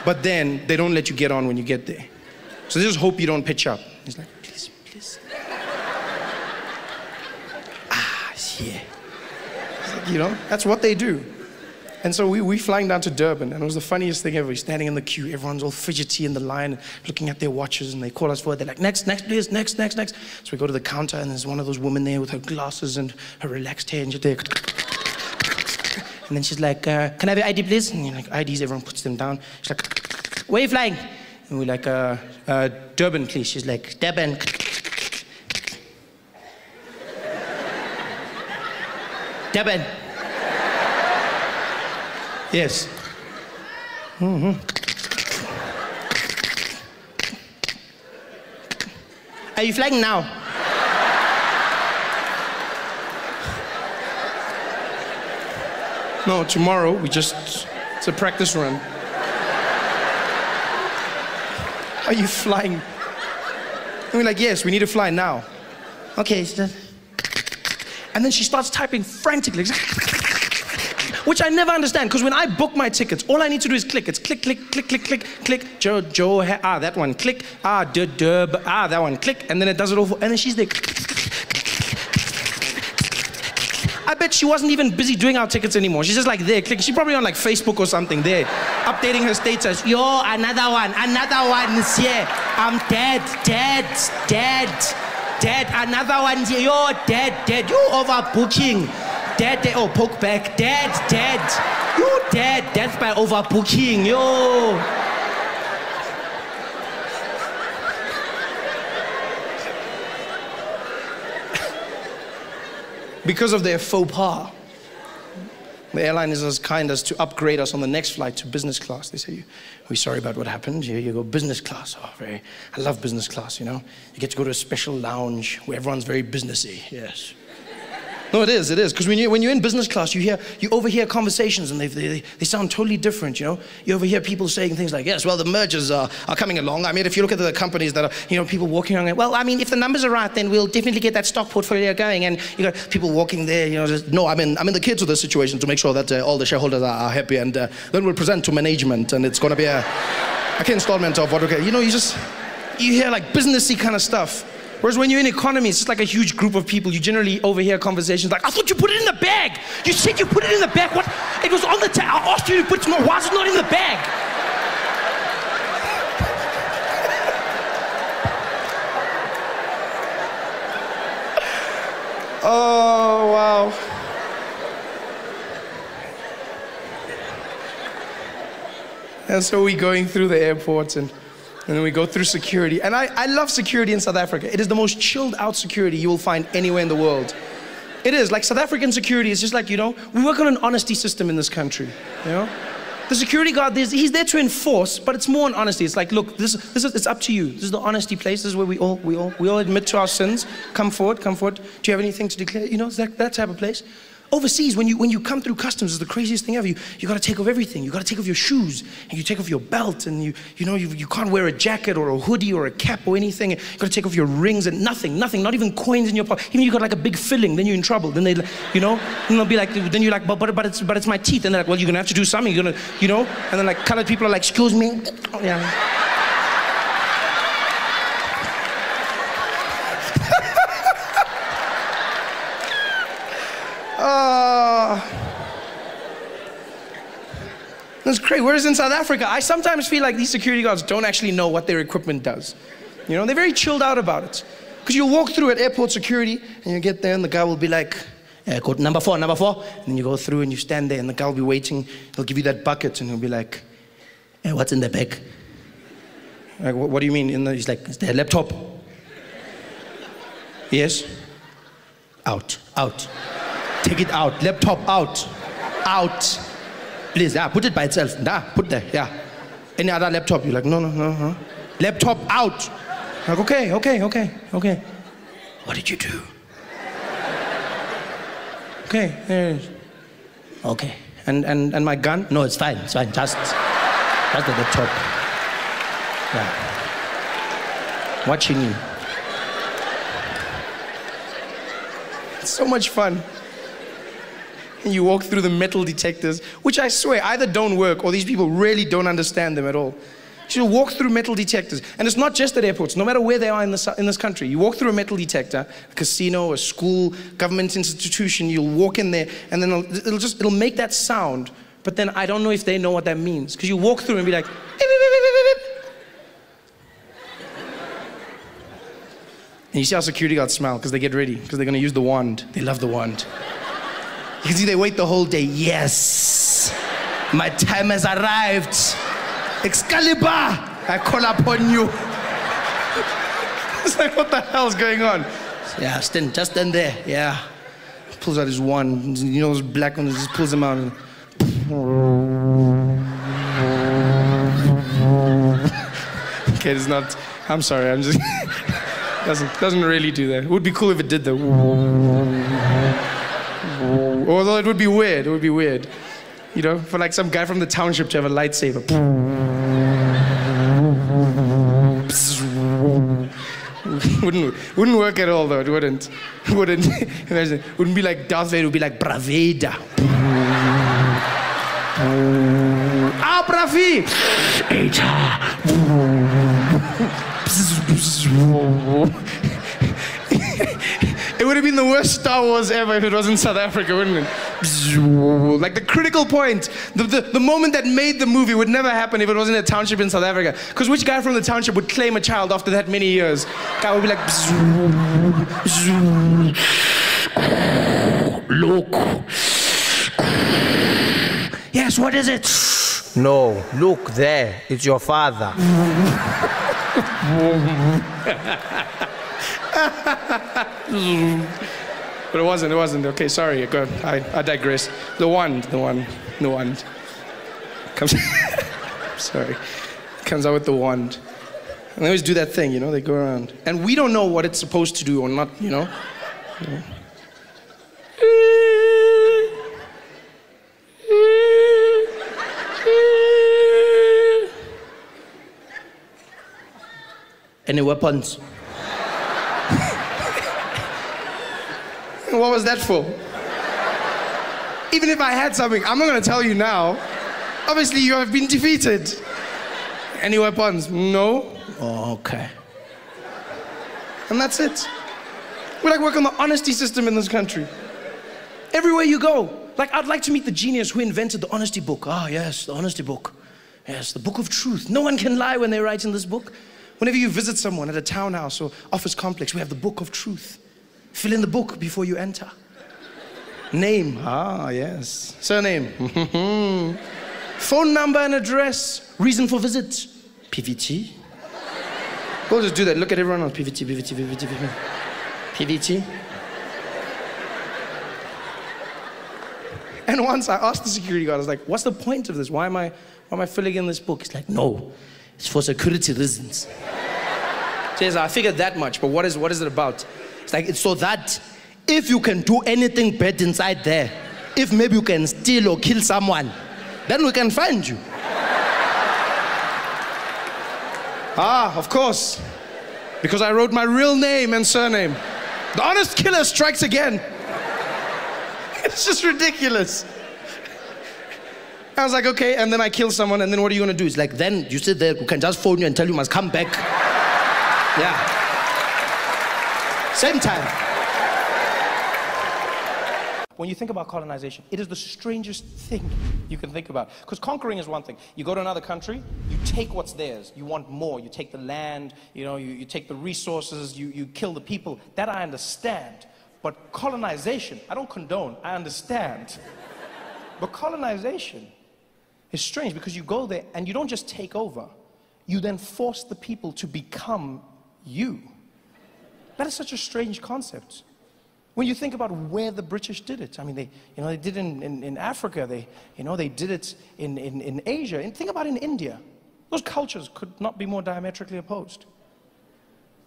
But then they don't let you get on when you get there. So they just hope you don't pitch up. He's like, please. Yeah. Like, you know, that's what they do. And so we flying down to Durban, and it was the funniest thing ever. We're standing in the queue, everyone's all fidgety in the line, looking at their watches, and they call us forward. They're like, next, please, next. So we go to the counter, and there's one of those women there with her glasses and her relaxed hair, and she's there. And then she's like, can I have your ID, please? And you're like, IDs, everyone puts them down. She's like, where are you flying? And we're like, Durban, please. She's like, Durban. Durban. Yes. Mm-hmm. Are you flying now? No, tomorrow, it's a practice run. Are you flying? And we're like, yes, we need to fly now. Okay, and then she starts typing frantically. which I never understand, because when I book my tickets, all I need to do is click. It's click, click, click, click, click, click. That one, click. That one, click. And then it does it all and then she's there. I bet she wasn't even busy doing our tickets anymore. She's just like there, click. She's probably on like Facebook or something there, updating her status. Yo, another one is here. I'm dead. Another one here. Yo, dead. You overbooking. Dead. Oh, poke back. Dead. You dead. Death by overbooking. Yo. Because of their faux pas, the airline is as kind as to upgrade us on the next flight to business class. They say, we're sorry about what happened. Here you go, business class. Oh, I love business class, you know. You get to go to a special lounge where everyone's very businessy, yes. No, it is, because when you're in business class, you overhear conversations and they sound totally different, you know. You overhear people saying things like, yes, well, the mergers are coming along. I mean, if you look at the companies that are, you know, people walking around, well, I mean, if the numbers are right, then we'll definitely get that stock portfolio going. And you got people walking there, you know, just, no, I'm in the kids of this situation to make sure that all the shareholders are happy, and then we'll present to management, and it's going to be a installment of what, okay, you know, you hear like businessy kind of stuff. Whereas when you're in economy, it's just like a huge group of people. You generally overhear conversations like, I thought you put it in the bag. You said you put it in the bag. What? It was on the table. I asked you to put it. Why is it not in the bag? Oh, wow. And so we're going through the airport and then we go through security. And I love security in South Africa. It is the most chilled out security you will find anywhere in the world. It is. Like South African security is just like, you know, we work on an honesty system in this country, you know? The security guard, he's there to enforce, but it's more on honesty. It's like, look, it's up to you. This is the honesty place. This is where we all admit to our sins. Come forward. Do you have anything to declare? You know, it's that type of place. Overseas, when you come through customs, it's the craziest thing ever. You got to take off everything. You got to take off your shoes, and you take off your belt, and you can't wear a jacket or a hoodie or a cap or anything. You got to take off your rings and nothing, not even coins in your pocket. Even you got like a big filling, then you're in trouble. Then and they'll be like, then you're like, but it's my teeth. And they're like, well, you're gonna have to do something. You're gonna, you know. And then like colored people are like, excuse me, yeah. That's crazy. Whereas in South Africa, I sometimes feel like these security guards don't actually know what their equipment does. You know, they're very chilled out about it. Because you walk through at airport security, and you get there, and the guy will be like, code number four. And then you go through, and you stand there, and the guy will be waiting. He'll give you that bucket, and he'll be like, what's in the bag? Like, what do you mean? He's like, is there a laptop? Yes. Out. Take it out. Laptop out. Please, put it by itself. Put there, yeah. Any other laptop? You're like, no. Laptop out. Like, okay. What did you do? Okay, there it is. Okay. And my gun? No, it's fine. Just the laptop. Yeah. Watching you. It's so much fun. And you walk through the metal detectors, which I swear either don't work or these people really don't understand them at all. You walk through metal detectors, and it's not just at airports, no matter where they are in this country. You walk through a metal detector, a casino, a school, government institution, you'll walk in there, and then it'll make that sound, but then I don't know if they know what that means. Because you walk through and be like, beep, beep, beep, beep, beep. And you see how security guards smile, because they get ready, because they're going to use the wand. They love the wand. You can see they wait the whole day. Yes, my time has arrived. Excalibur, I call upon you. It's like, what the hell's going on? Yeah, just stand there. Yeah. Pulls out his wand. You know those black ones, just pulls them out. And okay, it's not. I'm sorry. I'm just. doesn't really do that. It would be cool if it did though. Although it would be weird. It would be weird. You know, for like some guy from the township to have a lightsaber. Wouldn't work at all though. It wouldn't. It wouldn't be like Darth Vader. It would be like Braveda. Ah, Prafi! It would have been the worst Star Wars ever if it was in South Africa, wouldn't it? Like the critical point, the moment that made the movie would never happen if it wasn't a township in South Africa. Because which guy from the township would claim a child after that many years? Guy would be like, look. Yes, what is it? No, look there. It's your father. But it wasn't. Okay, sorry, go ahead. I digress. The wand. Comes, sorry. Comes out with the wand. And they always do that thing, you know, they go around. And we don't know what it's supposed to do or not, you know. Any weapons? What was that for? Even if I had something, I'm not going to tell you now. Obviously, you have been defeated. Any weapons? No? Oh, okay. And that's it. We like work on the honesty system in this country. Everywhere you go. Like, I'd like to meet the genius who invented the honesty book. Ah, yes, the honesty book. Yes, the book of truth. No one can lie when they write in this book. Whenever you visit someone at a townhouse or office complex, we have the book of truth. Fill in the book before you enter. Name, ah, yes. Surname, phone number and address. Reason for visit, PVT. Go just do that, look at everyone else. PVT. And once I asked the security guard, I was like, what's the point of this? Why am I filling in this book? He's like, no, it's for security reasons. Says, I figured that much, but what is it about? It's like, it's so that if you can do anything bad inside there, if maybe you can steal or kill someone, then we can find you. Ah, of course. Because I wrote my real name and surname. The honest killer strikes again. It's just ridiculous. I was like, okay, and then I kill someone, and then what are you gonna do? It's like, then you sit there, we can just phone you and tell you must come back. Yeah. Same time. When you think about colonization, it is the strangest thing you can think about. Because conquering is one thing. You go to another country, you take what's theirs. You want more. You take the land, you know, you take the resources, you kill the people. That I understand. But colonization, I don't condone, I understand. But colonization is strange because you go there and you don't just take over. You then force the people to become you. That is such a strange concept. When you think about where the British did it, I mean, they did it in Africa, they did it in Asia. And think about in India. Those cultures could not be more diametrically opposed.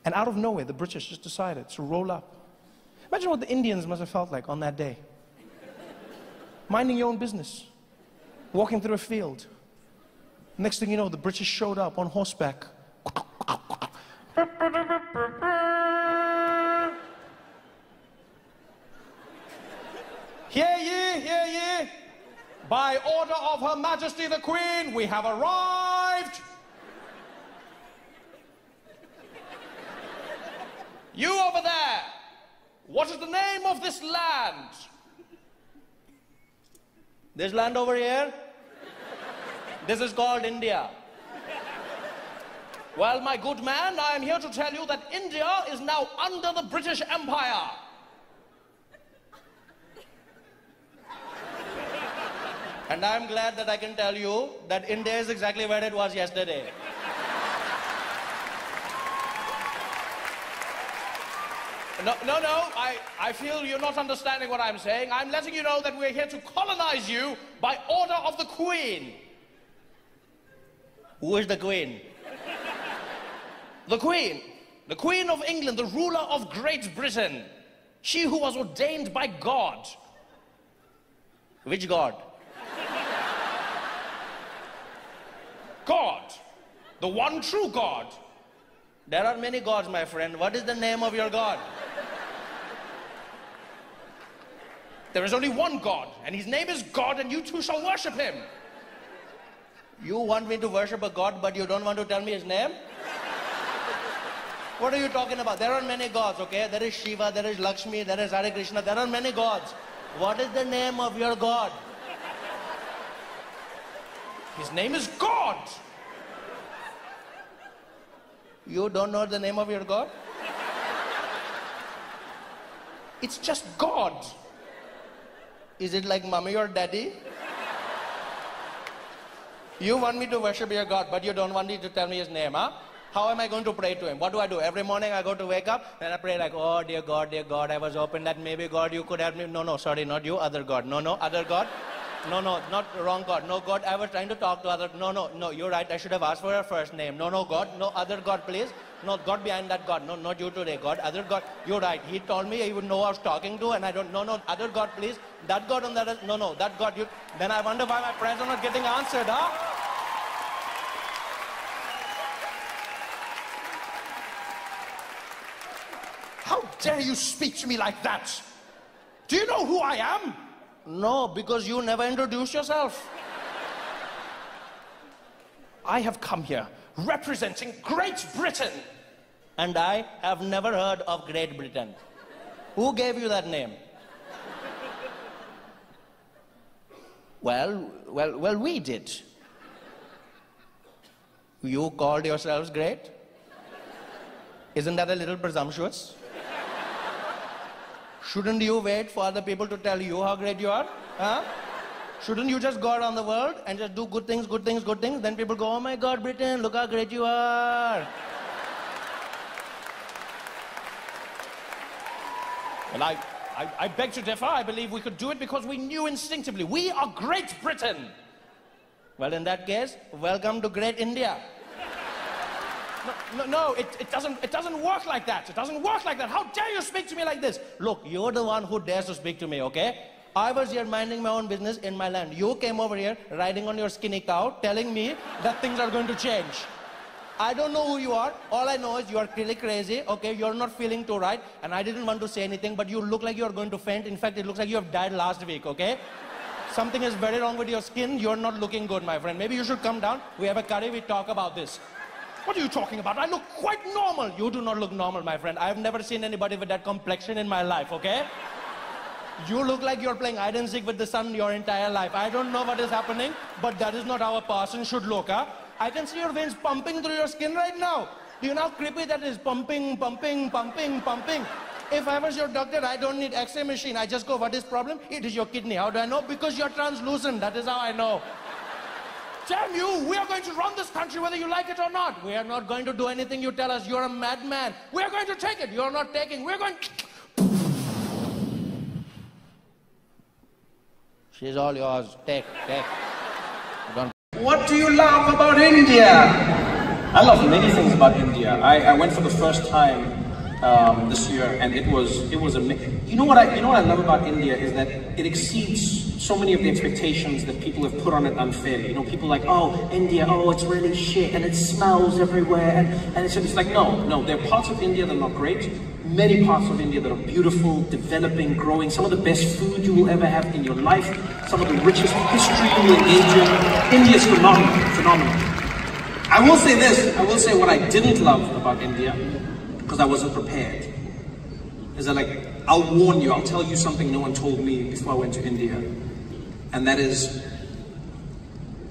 And out of nowhere, the British just decided to roll up. Imagine what the Indians must have felt like on that day. Minding your own business, walking through a field. Next thing you know, the British showed up on horseback. Hear ye, hear ye. By order of Her Majesty the Queen, we have arrived. You over there, what is the name of this land? This land over here? This is called India. Well, my good man, I am here to tell you that India is now under the British Empire. And I'm glad that I can tell you that India is exactly where it was yesterday. No, I feel you're not understanding what I'm saying. I'm letting you know that we're here to colonize you by order of the Queen. Who is the Queen? The Queen. The Queen of England, the ruler of Great Britain. She who was ordained by God. Which God? God. The one true God. There are many gods, my friend. What is the name of your God? There is only one God, and his name is God, and you too shall worship him. You want me to worship a God, but you don't want to tell me his name? What are you talking about? There are many gods, okay? There is Shiva, there is Lakshmi, there is Hare Krishna, there are many gods. What is the name of your God? His name is God. You don't know the name of your God? It's just God. Is it like mommy or daddy? You want me to worship your God, but you don't want me to tell me his name, huh? How am I going to pray to him? What do I do? Every morning I go to wake up and I pray like, oh, dear God, I was hoping that maybe God, you could help me. No, sorry, not you, other God. No, other God. No, not wrong God. No, God, I was trying to talk to other. No, you're right. I should have asked for her first name. No, God. No, other God, please. No, God behind that God. No, not you today, God. Other God. You're right. He told me he would know I was talking to, and I don't. No, other God, please. That God on that. No, that God. You. Then I wonder why my prayers are not getting answered, huh? How dare you speak to me like that? Do you know who I am? No, because you never introduced yourself. I have come here representing Great Britain. And I have never heard of Great Britain. Who gave you that name? Well, we did. You called yourselves great? Isn't that a little presumptuous? Shouldn't you wait for other people to tell you how great you are? Huh? Shouldn't you just go around the world and just do good things? Then people go, oh my God, Britain, look how great you are. Well, I beg to differ. I believe we could do it because we knew instinctively. We are Great Britain. Well, in that case, welcome to Great India. No, it doesn't work like that. It doesn't work like that. How dare you speak to me like this? Look, you're the one who dares to speak to me, okay? I was here minding my own business in my land. You came over here riding on your skinny cow, telling me that things are going to change. I don't know who you are. All I know is you are really crazy, okay? You're not feeling too right, and I didn't want to say anything, but you look like you're going to faint. In fact, it looks like you have died last week, okay? Something is very wrong with your skin. You're not looking good, my friend. Maybe you should come down. We have a curry. We talk about this. What are you talking about? I look quite normal. You do not look normal, my friend. I've never seen anybody with that complexion in my life, okay? You look like you're playing hide and seek with the sun your entire life. I don't know what is happening, but that is not how a person should look, huh? I can see your veins pumping through your skin right now. Do you know how creepy that is? Pumping. If I was your doctor, I don't need X-ray machine. I just go, what is problem? It is your kidney. How do I know? Because you're translucent. That is how I know. Damn you, we are going to run this country whether you like it or not. We are not going to do anything you tell us. You're a madman. We are going to take it. You're not taking. We're going... She's all yours. Take. What do you love about India? I love many things about India. I went for the first time this year, and it was amazing. You know what I love about India is that it exceeds so many of the expectations that people have put on it unfairly. You know, people like, oh, India, oh, it's really shit, and it smells everywhere, and it's like, no, there are parts of India that are not great, many parts of India that are beautiful, developing, growing, some of the best food you will ever have in your life, some of the richest history you will engage in. India is phenomenal. I will say this, what I didn't love about India, because I wasn't prepared, is that, like, I'll warn you, I'll tell you something no one told me before I went to India. And that is,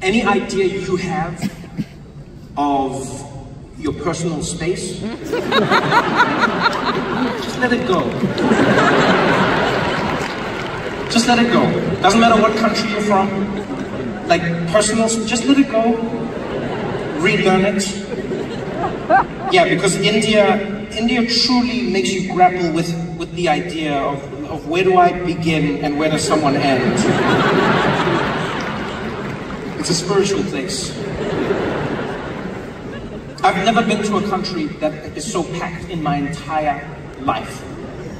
any idea you have of your personal space, just let it go. Just let it go. Doesn't matter what country you're from, like personal, just let it go. Relearn it. Yeah, because India truly makes you grapple with the idea of where do I begin and where does someone end. It's a spiritual place. I've never been to a country that is so packed in my entire life.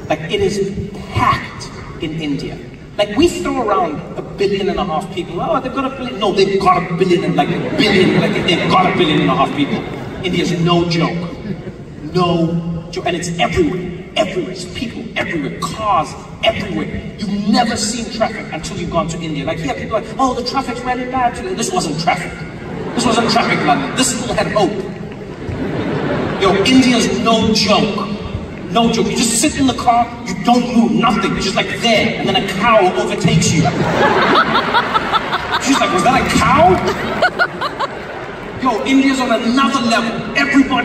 Like, it is packed in India. Like, we throw around 1.5 billion people. Oh, they've got 1 billion. No, they've got 1 billion, like 1 billion, like they've got 1.5 billion people. India's no joke. No joke, and it's everywhere. everywhere, just people everywhere, cars everywhere. You've never seen traffic until you've gone to India. Like here, people are like, oh, the traffic's really bad today. This wasn't traffic. This wasn't traffic, London. This still had hope. Yo, India's no joke. No joke. You just sit in the car, you don't move, nothing. You're just like there, and then a cow overtakes you. She's like, was that a cow? Yo, India's on another level. Everyone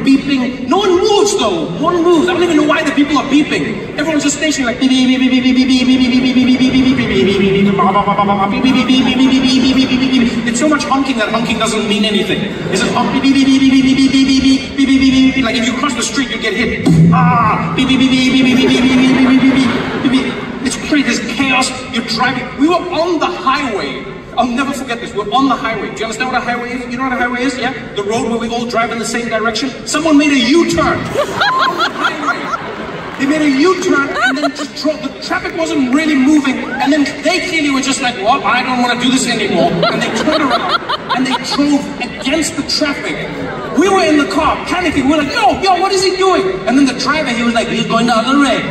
beeping. No one moves though. No one moves. I don't even know why the people are beeping. Everyone's just stationary like beep beep beep beep beep beep beep beep beep beep beep beep. It's so much honking that honking doesn't mean anything. It's just honk beep beep beep beep beep beep beep beep beep beep beep beep. Like if you cross the street, you get hit. Ah, beep beep beep beep beep beep beep beep beep beep beep. It's crazy. There's chaos. You're driving. We were on the highway. I'll never forget this. We're on the highway. Do you understand what a highway is? You know what a highway is? Yeah? The road where we all drive in the same direction. Someone made a U-turn. Highway. They made a U-turn and then just drove. The traffic wasn't really moving. And then they clearly were just like, well, I don't want to do this anymore. And they turned around and they drove against the traffic. We were in the car panicking. We were like, yo, what is he doing? And then the driver, he was like, he's going the other way.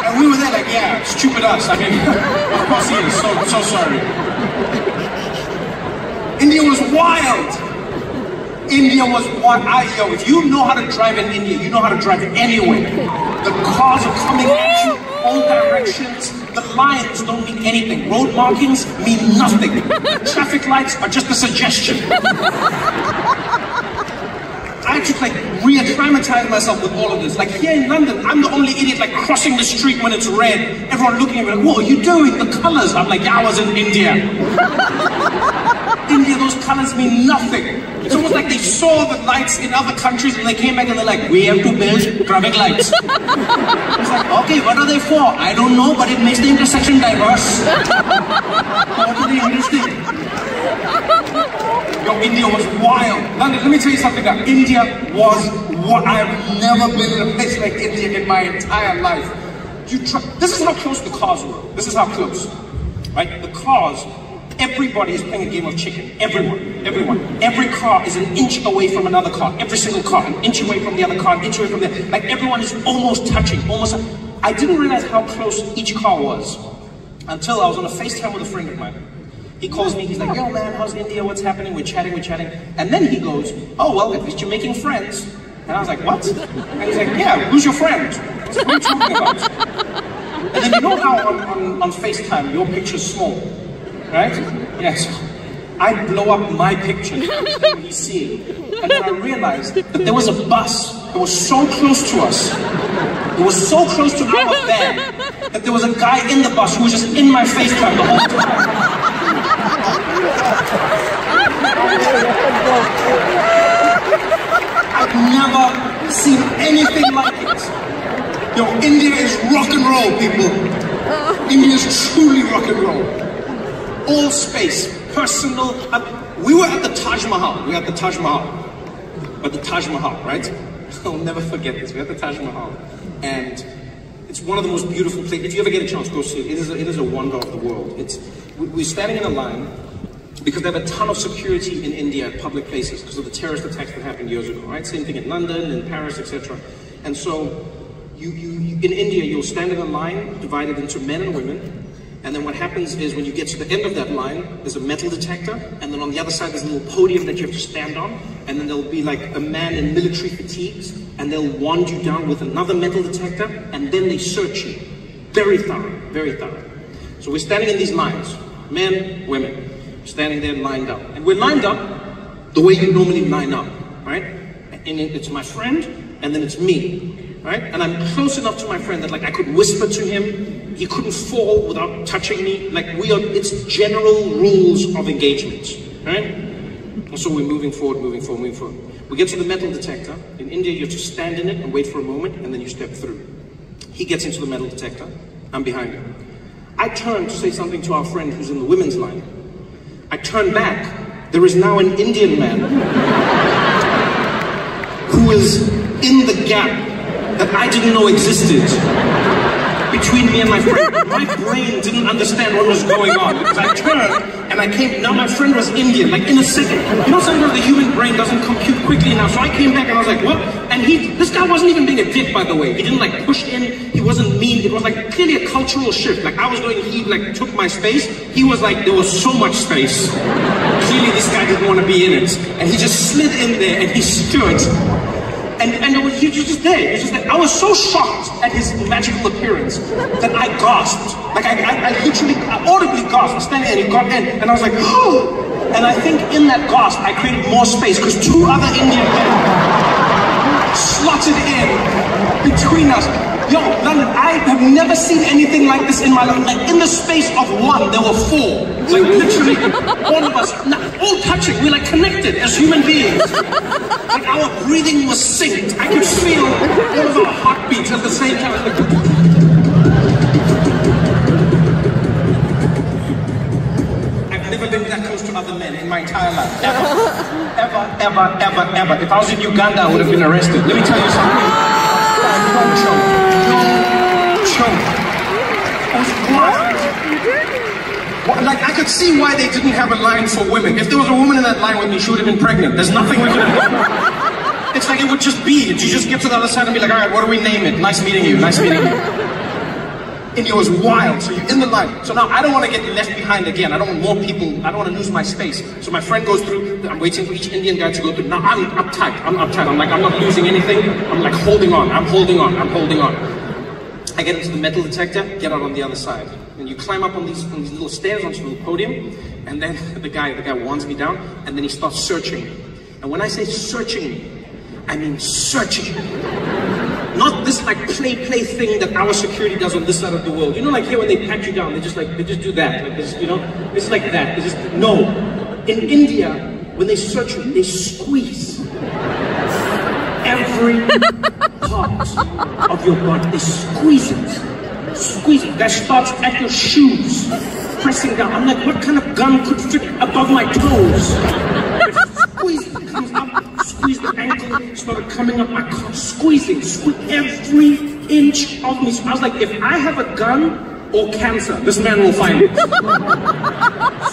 And we were there like, yeah, stupid us. I mean, of course he is. So sorry. India was wild. India was wild. Yo, if you know how to drive in India, you know how to drive anywhere. The cars are coming at you, all directions. The lines don't mean anything. Road markings mean nothing. Traffic lights are just a suggestion. I had to like re-traumatize myself with all of this. Like here in London, I'm the only idiot like crossing the street when it's red. Everyone looking at me like, what are you doing? The colors. I'm like, yeah, I was in India. India, those colors mean nothing. It's almost like they saw the lights in other countries and they came back and they're like, we have to build traffic lights. It's like, okay, what are they for? I don't know, but it makes the intersection diverse. What do they understand? Yo, India was wild. London, let me tell you something now. India was what I've never been in a place like India in my entire life. This is how close the cars were. This is how close. Right? The cars, everybody is playing a game of chicken. Everyone. Every car is an inch away from another car. Every single car, an inch away from the other car, an inch away from the other. Like everyone is almost touching, I didn't realize how close each car was until I was on a FaceTime with a friend of mine. He calls me, he's like, yo man, how's India, what's happening? We're chatting. And then he goes, oh well, at least you're making friends. And I was like, what? And he's like, yeah, who's your friend? I was like, what are you talking about? And then you know how on FaceTime, your picture's small, right? Yes. I blow up my picture when he see it. And then I realized that there was a bus that was so close to us. It was so close to our van that there was a guy in the bus who was just in my FaceTime the whole time. I've never seen anything like it. Yo, India is rock and roll, people. India is truly rock and roll. All space, personal. We were at the Taj Mahal. But the Taj Mahal, right? I'll never forget this. We're at the Taj Mahal. And it's one of the most beautiful places. If you ever get a chance, go see it. It is a wonder of the world. We're standing in a line because they have a ton of security in India at public places because of the terrorist attacks that happened years ago, right? Same thing in London and Paris, etc. And so in India, you'll stand in a line divided into men and women. And then what happens is when you get to the end of that line, there's a metal detector. And then on the other side, there's a little podium that you have to stand on. And then there'll be like a man in military fatigues. And they'll wand you down with another metal detector. And then they search you. Very thorough, very thorough. So we're standing in these lines. Men, women. Standing there lined up. And we're lined up the way you normally line up, right? And it's my friend, and then it's me, right? And I'm close enough to my friend that like I could whisper to him. He couldn't fall without touching me. Like it's general rules of engagement, right? And so we're moving forward. We get to the metal detector. In India, you have to stand in it and wait for a moment, and then you step through. He gets into the metal detector. I'm behind him. I turn to say something to our friend who's in the women's line. I turn back. There is now an Indian man who is in the gap that I didn't know existed between me and my friend. My brain didn't understand what was going on because I turned and I came, now my friend was Indian, like in a second. You know, sometimes the human brain doesn't compute quickly enough, so I came back and I was like, what? And this guy wasn't even being a dick, by the way. He didn't like push in, he wasn't mean, it was like clearly a cultural shift. Like I was going, he like took my space, he was like, there was so much space. Clearly this guy didn't want to be in it. And he just slid in there and he stood. And he was just there. It was just like, I was so shocked at his magical appearance that I gasped. Like I literally, audibly gasped. I was standing there and he got in and I was like, oh! And I think in that gasp, I created more space because two other Indian men slotted in between us. Yo, London, I have never seen anything like this in my life. Like in the space of one, there were four. Like literally, all of us, all touching. We're like connected as human beings. Like our breathing was synced. I could feel all of our heartbeats at the same time. I've never been that close to other men in my entire life. Ever. If I was in Uganda, I would have been arrested. Let me tell you something. Like I could see why they didn't have a line for women. If there was a woman in that line with me, she would have been pregnant. There's nothing we could have done. It's like it would just be. You just get to the other side and be like, all right, what do we name it? Nice meeting you. Nice meeting you. And it was wild. So you're in the line. So now I don't want to get left behind again. I don't want more people. I don't want to lose my space. So my friend goes through. I'm waiting for each Indian guy to go through. Now I'm uptight. I'm like, I'm not losing anything. I'm like holding on. I'm holding on. I get into the metal detector, get out on the other side. And you climb up on these little stairs onto the podium, and then the guy wands me down, and then he starts searching. And when I say searching, I mean searching. Not this like play thing that our security does on this side of the world. You know, like here when they pat you down, they just do that. Like this, you know, it's like that. It's just, no. In India, when they search you, they squeeze. Every part of your body, they squeeze it. That starts at your shoes, pressing down. I'm like, what kind of gun could fit above my toes? Squeeze it, comes up, squeeze the ankle, started coming up my calf, squeezing every inch of me. So I was like, if I have a gun or cancer, this man will find it.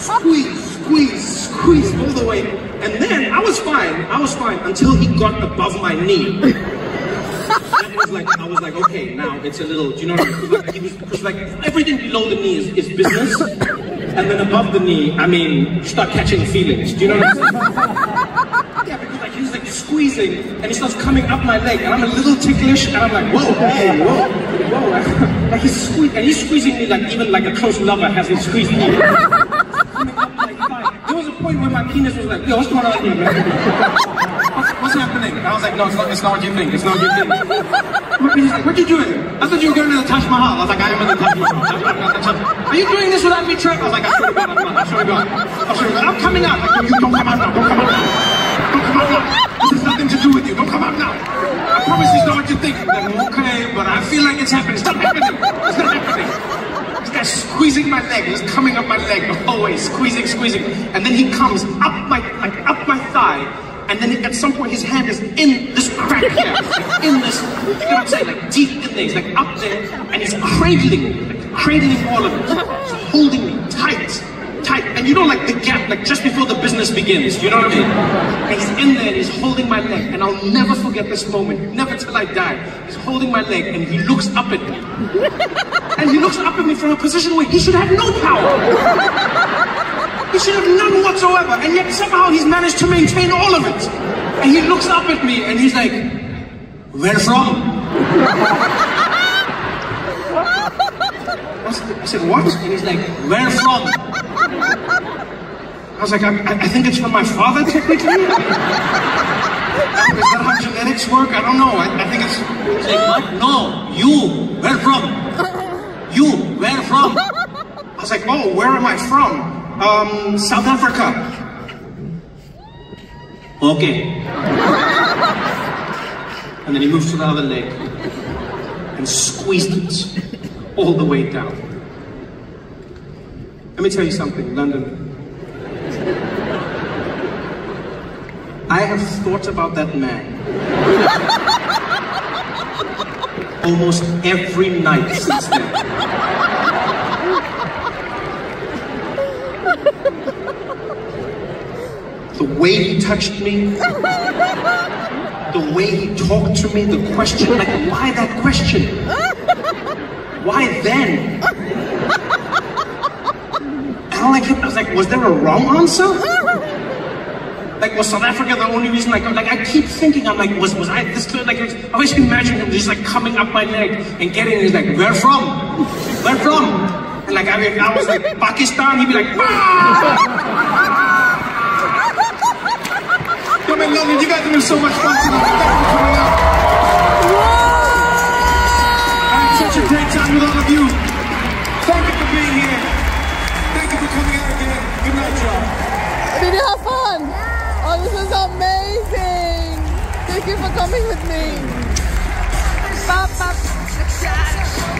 Squeeze all the way. And then I was fine until he got above my knee. I was like, okay, now it's a little, do you know what I mean? Because like everything below the knee is business, and then above the knee, I mean, you start catching feelings. Do you know what I'm saying? Yeah, because like he's like squeezing, and he starts coming up my leg, and I'm a little ticklish, and I'm like, whoa, hey, whoa. Like he's squeezing me like even like a close lover hasn't squeezed me. Coming up my thigh. There was a point where my penis was like, yo, what's going on here, man? What's happening? I was like, no, it's not what you think. It's not what you think. He's like, what are you doing? I thought you were going to the Taj Mahal. I was like, I am in the Taj Mahal. Are you doing this without me, Trevor? I was like, I swear to God, I'm not. I'm coming out. Like, you don't come out now. Don't come out now. This has nothing to do with you. Don't come out now. I promise it's not what you think. I'm like, okay, but I feel like it's happening. It's not happening. It's not happening. This guy's squeezing my leg. He's coming up my leg the whole way, squeezing. And then he comes up my thigh. And then at some point his hand is in this crack here, like in this, you know what I'm saying, like deep in there, he's like up there, and he's cradling all of it, he's holding me tight, and you know like the gap, like just before the business begins, you know what I mean? And he's in there and he's holding my leg, and I'll never forget this moment, never till I die. He's holding my leg and he looks up at me. And he looks up at me from a position where he should have no power. He should have none whatsoever, and yet somehow he's managed to maintain all of it. And he looks up at me and he's like, where from? I said, what? And he's like, where from? I was like, I think it's from my father, technically. Is that how genetics work? I don't know. I think it's... He's like, what? No, you, where from? You, where from? I was like, oh, where am I from? South Africa. Okay. And then he moved to the other leg and squeezed it all the way down. Let me tell you something, London. I have thought about that man almost every night since then. the way he touched me, the way he talked to me, the question, like, why that question? Why then? And I was like, was there a wrong answer? Like, was South Africa the only reason? Like I keep thinking, I'm like, was I this good? Like, I always imagine him just like coming up my leg and getting it. He's like, where from? Where from? And like, I was like, Pakistan. He'd be like, ah! Yo, man, London, you guys have been so much fun tonight. Thank you for coming out. I had such a great time with all of you. Thank you for being here. Thank you for coming out again. Good night, y'all. Did you have fun? Oh, this is amazing. Thank you for coming with me.